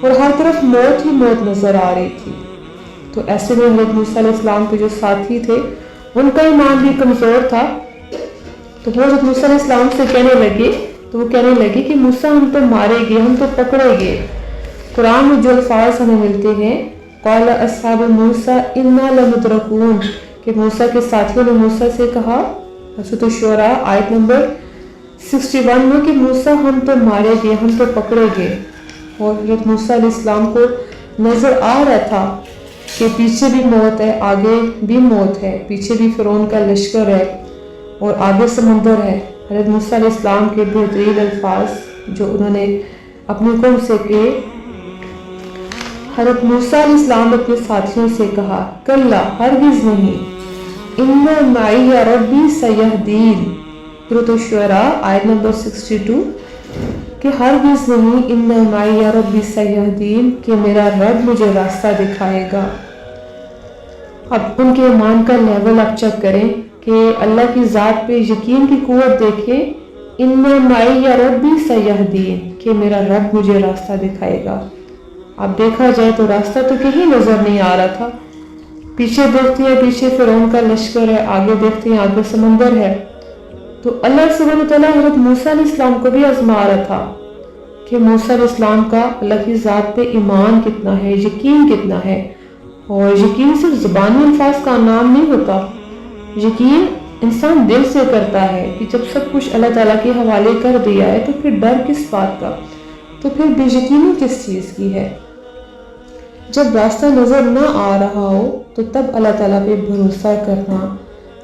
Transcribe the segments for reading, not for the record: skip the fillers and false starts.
اور ہر طرف موت ہی موت نظر آ رہی تھی۔ تو ایسے میں حضرت موسیٰ علیہ السلام کے جو ساتھی تھے ان کا ایمان بھی کمزور تھا، تو وہ حضرت موسیٰ علیہ السلام سے کہنے لگے کہ موسیٰ ہم تو مارے گے، ہم تو پکڑے گے۔ قرآن میں جو الفاظ ہمیں ملتے ہیں قال اصحاب موسیٰ انا لمدرکون، کہ موسیٰ کے ساتھیوں نے موسیٰ سے کہا، سورۃ الشعراء آیت نمبر 61 میں، کہ موسیٰ ہم تو مارے گے، ہم تو پکڑے گے۔ اور حضرت موسیٰ علیہ السلام کو نظر آ رہا تھا کہ پیچھے بھی موت ہے، آگے بھی موت ہے، پیچھے بھی فرعون کا لشکر ہے اور آگے سمندر ہے۔ حضرت موسیٰ علیہ السلام کے بہترین الفاظ جو انہوں نے اپنی قوم سے کہے، حضرت موسیٰ علیہ السلام نے اپنے ساتھیوں سے کہا، کلا ہرگز نہیں، ان معی ربی سیہدین، سورۃ الشعراء آیت نمبر 62، کہ ہرگز نہیں، ان معی ربی سیہدین، کہ میرا رب مجھے راستہ دکھائے گا۔ اب ان کے ایمان کا لیول آپ چیک کریں کہ اللہ کی ذات پہ یقین کی قوت دیکھیں، ان معی ربی سیہدین، کہ میرا رب مجھے راستہ دکھائے گا۔ اب دیکھا جائے تو راستہ تو کہیں نظر نہیں آ رہا تھا، پیچھے دیکھتے ہیں پیچھے فرعون کا لشکر ہے، آگے دیکھتے ہیں آگے سمندر ہے۔ تو اللہ سبحانہ وتعالیٰ حضرت موسیٰ علیہ السلام کو بھی آزما رہا تھا کہ موسیٰ علیہ السلام کا اللہ کی ذات پہ ایمان کتنا ہے، یقین کتنا ہے۔ اور یقین صرف زبانی الفاظ کا نام نہیں ہوتا، یقین انسان دل سے کرتا ہے کہ جب سب کچھ اللہ تعالیٰ کے حوالے کر دیا ہے تو پھر ڈر کس بات کا، تو پھر بے یقینی کس چیز کی ہے۔ جب راستہ نظر نہ آ رہا ہو تو تب اللہ تعالیٰ پہ بھروسہ کرنا،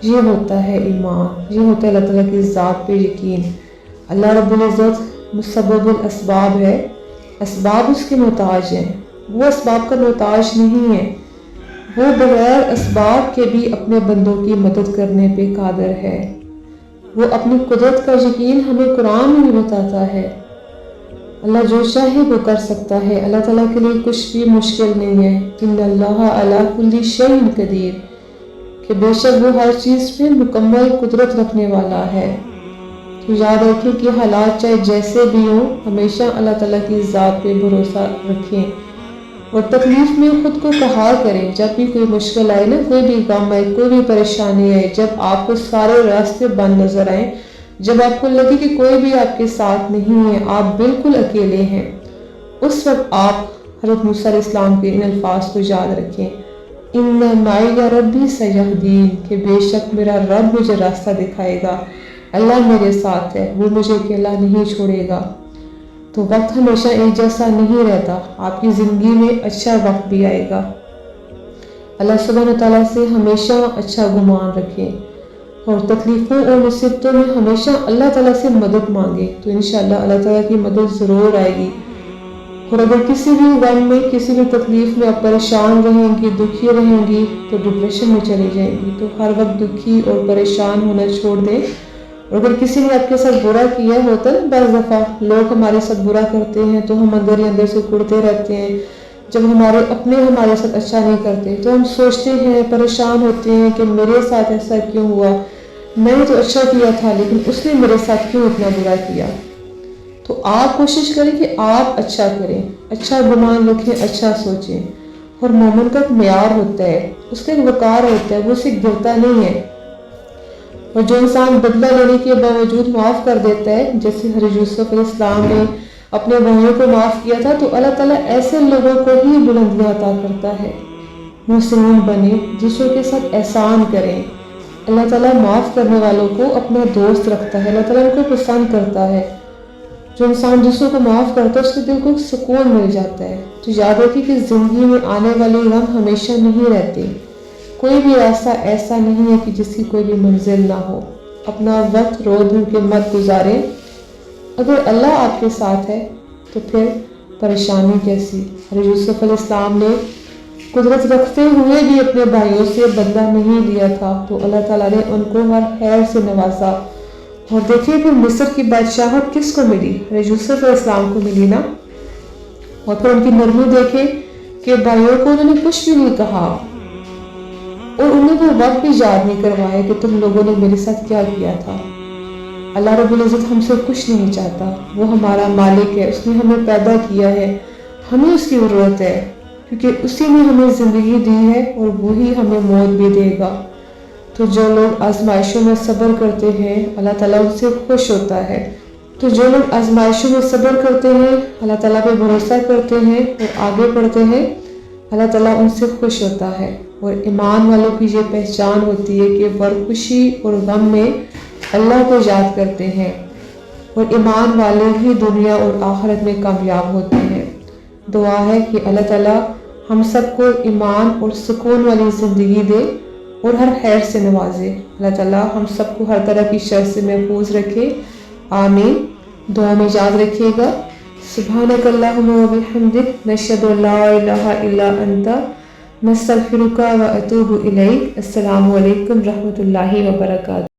یہ ہوتا ہے ایمان، یہ ہوتا ہے اللہ تعالیٰ کی ذات پہ یقین۔ اللہ رب العزت مسبب الاسباب ہے، اسباب اس کے محتاج ہیں، وہ اسباب کا محتاج نہیں ہے، وہ بغیر اسباب کے بھی اپنے بندوں کی مدد کرنے پہ قادر ہے۔ وہ اپنی قدرت کا یقین ہمیں قرآن میں بھی بتاتا ہے۔ اللہ جو چاہے وہ کر سکتا ہے، اللہ تعالیٰ کے لیے کچھ بھی مشکل نہیں ہے۔ ان اللہ علی کل شیء قدیر، کہ بے شک وہ ہر چیز پہ مکمل قدرت رکھنے والا ہے۔ تو یاد رکھیں کہ حالات چاہے جیسے بھی ہوں، ہمیشہ اللہ تعالیٰ کی ذات پہ بھروسہ رکھیں اور تکلیف میں خود کو کہا کریں۔ جب بھی کوئی مشکل آئے نا، کوئی بھی غم آئے، کوئی بھی پریشانی آئے، جب آپ کو سارے راستے بند نظر آئیں، جب آپ کو لگے کہ کوئی بھی آپ کے ساتھ نہیں ہے، آپ بالکل اکیلے ہیں، اس وقت آپ حضرت موسیٰ علیہ السلام کے ان الفاظ کو یاد رکھیں، ان معی ربی سیہدین، کہ بے شک میرا رب مجھے راستہ دکھائے گا، اللہ میرے ساتھ ہے، وہ مجھے اکیلا نہیں چھوڑے گا۔ تو وقت ہمیشہ ایک جیسا نہیں رہتا، آپ کی زندگی میں اچھا وقت بھی آئے گا۔ اللہ سبحانہ تعالیٰ سے ہمیشہ اچھا گمان رکھیں اور تکلیفوں اور مصیبتوں میں ہمیشہ اللہ تعالیٰ سے مدد مانگے، تو انشاءاللہ اللہ تعالیٰ کی مدد ضرور آئے گی۔ اور اگر کسی بھی غم میں، کسی بھی تکلیف میں آپ پریشان رہیں گی، دکھی رہیں گی، تو ڈپریشن میں چلی جائیں گی۔ تو ہر وقت دکھی اور پریشان ہونا چھوڑ دیں۔ اور اگر کسی نے آپ کے ساتھ برا کیا ہوتا ہے، بعض دفعہ لوگ ہمارے ساتھ برا کرتے ہیں تو ہم اندر ہی اندر سے کڑتے رہتے ہیں۔ جب ہمارے اپنے ہمارے ساتھ اچھا نہیں کرتے تو ہم سوچتے ہیں، پریشان ہوتے ہیں کہ میرے ساتھ ایسا کیوں ہوا، میں نے تو اچھا کیا تھا لیکن اس نے میرے ساتھ کیوں اتنا برا کیا۔ تو آپ کوشش کریں کہ آپ اچھا کریں، اچھا گمان رکھیں، اچھا سوچیں۔ اور مومن کا ایک معیار ہوتا ہے، اس کا ایک وقار ہوتا ہے، وہ اسے گرتا نہیں ہے۔ اور جو انسان بدلہ لینے کے باوجود معاف کر دیتا ہے، جیسے حضرت یوسف علیہ السلام نے اپنے بھائیوں کو معاف کیا تھا، تو اللہ تعالیٰ ایسے لوگوں کو ہی بلندیاں عطا کرتا ہے۔ محسنین بنے، دوسروں کے ساتھ احسان کریں۔ اللہ تعالیٰ معاف کرنے والوں کو اپنا دوست رکھتا ہے، اللہ تعالیٰ ان کو پسند کرتا ہے۔ جو انسان دوسروں کو معاف کرتا ہے اس کے دل کو سکون مل جاتا ہے۔ تو یاد رکھیے کہ زندگی میں آنے والے غم ہمیشہ نہیں رہتے، کوئی بھی راستہ ایسا نہیں ہے کہ جس کی کوئی بھی منزل نہ ہو۔ اپنا وقت رو دھو کے مت گزاریں، اگر اللہ آپ کے ساتھ ہے تو پھر پریشانی کیسی۔ حضرت یوسف علیہ السلام نے قدرت رکھتے ہوئے بھی اپنے بھائیوں سے بدلہ نہیں لیا تھا، تو اللہ تعالیٰ نے ان کو ہر خیر سے نوازا۔ اور دیکھیے پھر مصر کی بادشاہت کس کو ملی؟ حضرت یوسف علیہ السلام کو ملی نا۔ اور پھر ان کی نرمی دیکھیں کہ بھائیوں کو انہوں نے کچھ بھی نہیں کہا اور انہیں وہ وقت بھی یاد نہیں کروایا کہ تم لوگوں نے میرے ساتھ کیا کیا تھا۔ اللہ رب العزت ہم سے کچھ نہیں چاہتا، وہ ہمارا مالک ہے، اس نے ہمیں پیدا کیا ہے، ہمیں اس کی ضرورت ہے، کیونکہ اسی نے ہمیں زندگی دی ہے اور وہی ہمیں موت بھی دے گا۔ تو جو لوگ آزمائشوں میں صبر کرتے ہیں اللہ تعالیٰ ان سے خوش ہوتا ہے۔ تو جو لوگ آزمائشوں میں صبر کرتے ہیں، اللہ تعالیٰ پہ بھروسہ کرتے ہیں اور آگے بڑھتے ہیں، اللہ تعالیٰ ان سے خوش ہوتا ہے۔ اور ایمان والوں کی یہ پہچان ہوتی ہے کہ وہ خوشی اور غم میں اللہ کو یاد کرتے ہیں، اور ایمان والے ہی دنیا اور آخرت میں کامیاب ہوتے ہیں۔ دعا ہے کہ اللہ تعالیٰ ہم سب کو ایمان اور سکون والی زندگی دے اور ہر خیر سے نوازے۔ اللہ تعالیٰ ہم سب کو ہر طرح کی شر سے محفوظ رکھے، آمین۔ دعا میں یاد رکھیے گا، سبحانک اللہم و بحمدک، نشہد ان لا الہ الا انت، نستغفرک و اتوب الیک۔ السلام علیکم رحمۃ اللہ وبرکاتہ۔